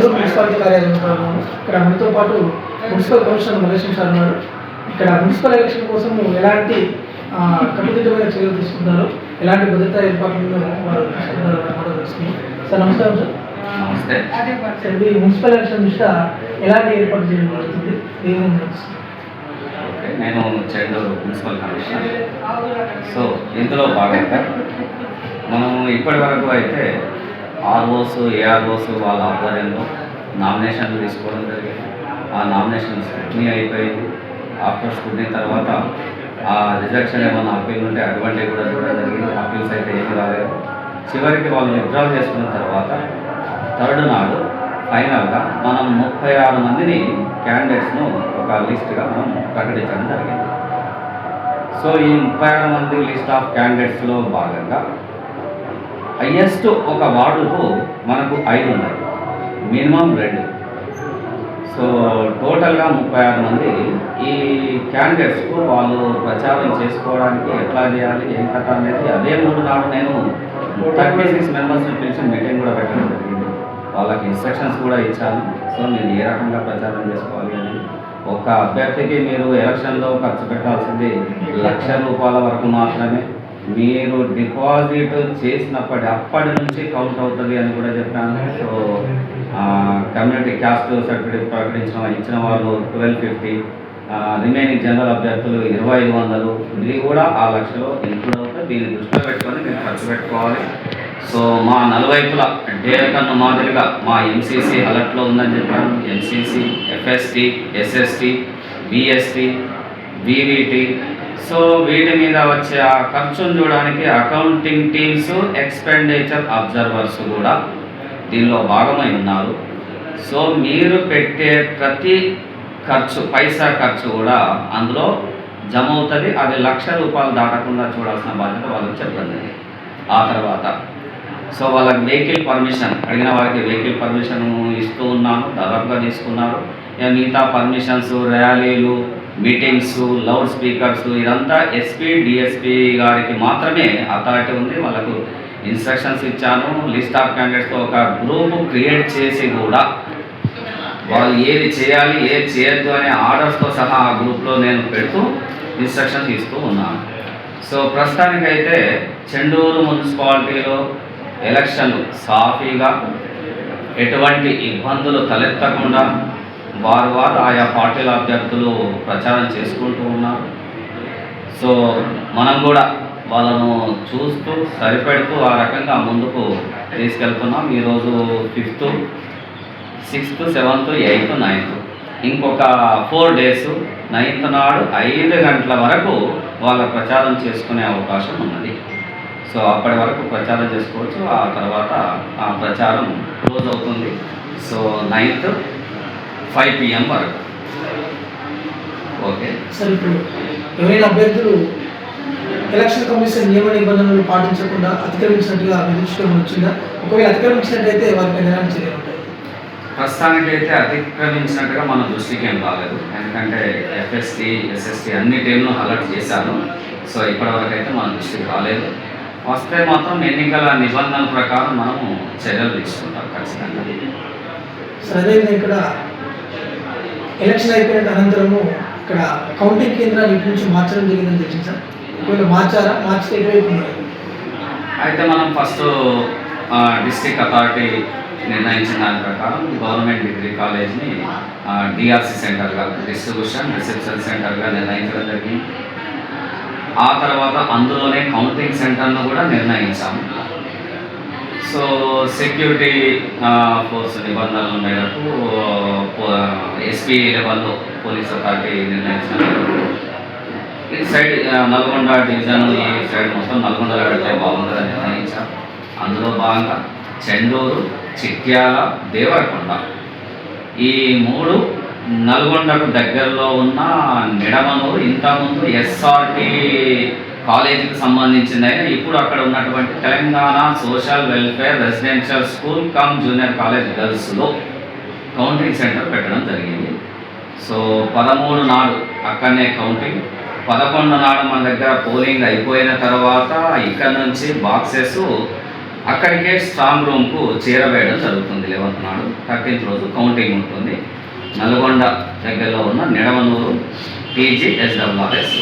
Chandur municipality కార్యాలయంలో ఉన్నాము. ఇక్కడ మనతో పాటు మున్సిపల్ కమిషనర్ మల్లేశం సార్ ఉన్నారు. ఇక్కడ మున్సిపల్ ఎలక్షన్ కోసం ఎలాంటి కట్టుదిట్టమైన చర్యలు తీసుకుంటారు, ఎలాంటి భద్రతా ఏర్పాట్లను వారు తీసుకుంటారు తెలుస్తుంది. సార్ నమస్కారం సార్. నమస్తే సార్, ఈ మున్సిపల్ ఎలక్షన్ దృష్ట్యా ఎలాంటి ఏర్పాటు చేయడం జరుగుతుంది? నేను చెండూరు మున్సిపల్ కమిషనర్. సో ఇందులో భాగంగా మనం ఇప్పటి వరకు అయితే ఆర్ఓస్ ఏఆర్ఓస్ వాళ్ళ ఆధ్వర్యంలో నామినేషన్లు తీసుకోవడం జరిగింది. ఆ నామినేషన్ స్క్రూటినీ అయిపోయింది. ఆఫ్టర్ స్క్రూటినీ తర్వాత ఆ రిజెక్షన్ ఏమైనా అప్పీల్ ఉంటే అటువంటివి కూడా చూడడం జరిగింది. అప్పీల్స్ అయితే ఏమీ రాలేదు. చివరికి వాళ్ళు విత్డ్రా చేసుకున్న తర్వాత థర్డ్ నాడు ఫైనల్గా మనం 36 మందిని క్యాండిడేట్స్ను ఒక లిస్ట్గా మనం ప్రకటించడం జరిగింది. సో ఈ 36 మంది లిస్ట్ ఆఫ్ క్యాండిడేట్స్లో భాగంగా హయ్యెస్ట్ ఒక వార్డుకు మనకు 5 ఉన్నాయి, మినిమం 2. సో టోటల్గా 36 మంది ఈ క్యాండిడేట్స్కు వాళ్ళు ప్రచారం చేసుకోవడానికి ఎట్లా చేయాలి ఏం కథ అనేది అదే 3 నాడు నేను 36 మెంబర్స్ని పిలిచి మీటింగ్ కూడా పెట్టడం జరిగింది. వాళ్ళకి ఇన్స్ట్రక్షన్స్ కూడా ఇచ్చాను. సో మీరు ఏ రకంగా ప్రచారం చేసుకోవాలి అని. ఒక అభ్యర్థికి మీరు ఎలక్షన్లో ఖర్చు పెట్టాల్సింది ₹1,00,000 వరకు మాత్రమే. మీరు డిపాజిట్ అప్పటి నుంచి కౌంట్ అవుతుంది అని కూడా చెప్పాను. సో కమ్యూనిటీ క్యాస్ట్ సర్టిఫికేట్ ఇచ్చిన వాళ్ళు 1250, రిమైనింగ్ జనరల్ అభ్యర్థులు 2500. ఇది కూడా ఆ లక్షలో ఇంక్లూడ్ అవుతుంది. దీన్ని దృష్టిలో పెట్టుకొని మీరు ఖర్చు పెట్టుకోవాలి. సో మా నలువైపుల డేరకన్ను మాదిరిగా మా ఎంసీసీ అలర్ట్లో ఉందని చెప్పాను. MCC, FST, SST, BST, VVT. So వీటి మీద వచ్చే ఆ ఖర్చును చూడడానికి అకౌంటింగ్ టీమ్స్, ఎక్స్పెండిచర్ అబ్జర్వర్స్ కూడా దీనిలో భాగమై ఉన్నారు. సో మీరు పెట్టే ప్రతి పైసా ఖర్చు కూడా అందులో జమ అవుతుంది. అది ₹1,00,000 దాటకుండా చూడాల్సిన బాధ్యత వాళ్ళకి చెప్పండి. ఆ తర్వాత సో వాళ్ళకి వెహికల్ పర్మిషన్ అడిగిన వారికి వెహికల్ పర్మిషన్ ఇస్తూ ఉన్నాను, దాదాపుగా తీసుకున్నారు. మిగతా పర్మిషన్స్, ర్యాలీలు, మీటింగ్స్, లౌడ్ స్పీకర్స్ ఇదంతా ఎస్పీ, డిఎస్పీ గారికి మాత్రమే అథారిటీ ఉంది. వాళ్ళకు ఇన్స్ట్రక్షన్స్ ఇచ్చాను. లిస్ట్ ఆఫ్ క్యాండిడేట్స్తో ఒక గ్రూప్ క్రియేట్ చేసి కూడా వాళ్ళు ఏది చేయాలి ఏది చేయొద్దు అనే ఆర్డర్స్తో సహా ఆ గ్రూప్లో నేను పెడుతూ ఇన్స్ట్రక్షన్స్ ఇస్తూ ఉన్నాను. సో ప్రస్తుతానికైతే చెండూరు మున్సిపాలిటీలో ఎలక్షన్లు సాఫీగా, ఎటువంటి ఇబ్బందులు తలెత్తకుండా వారు ఆయా పార్టీల అభ్యర్థులు ప్రచారం చేసుకుంటూ ఉన్నారు. సో మనం కూడా వాళ్ళను చూస్తూ సరిపెడుతూ ఆ రకంగా ముందుకు తీసుకెళ్తున్నాం. ఈరోజు 5th, 6th, 7th, 8th, 9th, ఇంకొక 4 days. 9th నాడు 5 గంటల వరకు వాళ్ళ ప్రచారం చేసుకునే అవకాశం ఉన్నది. సో అప్పటి వరకు ప్రచారం చేసుకోవచ్చు. ఆ తర్వాత ఆ ప్రచారం క్లోజ్ అవుతుంది. సో 9th 5 PM వరకు. ఓకే సార్, ఇప్పుడు ఎవరైనా అభ్యర్థులు ఎలక్షన్ కమిషన్ నియమ నిబంధనలు పాటించకుండా అతిక్రమించినట్టుగా విధించడం వచ్చిందా? ఒకవేళ అతిక్రమించినట్టయితే వారిపై ఎలాంటి చర్యలు ఉంటాయి? ప్రస్తుతానికైతే అతిక్రమించినట్టుగా మన దృష్టికి ఏం రాలేదు. ఎందుకంటే ఎఫ్ఎస్టీ, ఎస్ఎస్టీ అన్ని టీంలు అలర్ట్ చేశాను. సో ఇప్పటివరకు అయితే మన దృష్టికి రాలేదు. వస్తే మాత్రం ఎన్నికల నిబంధనల ప్రకారం మనము చర్యలు తీసుకుంటాం ఖచ్చితంగా. సరే, ఇక్కడ ఎలక్షన్ అయిపోయిన అనంతరము ఇక్కడ కౌంటింగ్ కేంద్రాలు ఇటు నుంచి మార్చడం జరిగిందని తెలిసింది సార్. ఒకవేళ మార్చితే ఎటువైపు ఉన్నాయి? అయితే మనం ఫస్ట్ డిస్ట్రిక్ట్ అథారిటీ నిర్ణయించిన దాని ప్రకారం గవర్నమెంట్ డిగ్రీ కాలేజ్ని డిఆర్సి సెంటర్గా, డిస్ట్రిబ్యూషన్ రిసెప్షన్ సెంటర్గా నిర్ణయించడం జరిగింది. ఆ తర్వాత అందులోనే కౌంటింగ్ సెంటర్ను కూడా నిర్ణయించాము. సో సెక్యూరిటీ ఫోర్స్ నిబంధనల మేరకు ఎస్పీ లెవెల్లో పోలీస్ అథారిటీ నిర్ణయించిన ఈ సైడ్ నల్గొండ డివిజన్, ఈ సైడ్ మొత్తం నల్గొండలో పెడితే బాగుంటుందని నిర్ణయించాం. అందులో భాగంగా చెండూరు, చిట్యాల, దేవరకొండ ఈ 3 నల్గొండకు దగ్గరలో ఉన్న నిడమనూరు, ఇంతకుముందు ఎస్ఆర్టీ కాలేజీకి సంబంధించిందైనా ఇప్పుడు అక్కడ ఉన్నటువంటి Telangana social welfare residential school cum junior college గర్ల్స్లో కౌంటింగ్ సెంటర్ పెట్టడం జరిగింది. సో 13 నాడు అక్కడనే కౌంటింగ్, 11 నాడు మన దగ్గర పోలింగ్ అయిపోయిన తర్వాత ఇక్కడ నుంచి బాక్సెస్ అక్కడికే స్ట్రాంగ్ రూమ్కు చేరవేయడం జరుగుతుంది. 11th నాడు 13th రోజు కౌంటింగ్ ఉంటుంది. నల్గొండ దగ్గరలో ఉన్న Nidamanuru TGSWRS.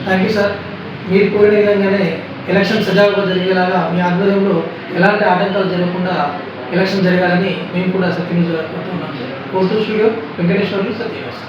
Thank you sir. మీరు కోరిన విధంగానే ఎలక్షన్ సజావుగా జరిగేలాగా మీ ఆధ్వర్యంలో ఎలాంటి ఆటంకాలు జరగకుండా ఎలక్షన్ జరగాలని మేము కూడా సత్యనిజ కోరుతున్నాం. Court studio Venkateswarlu సత్యనివాస్.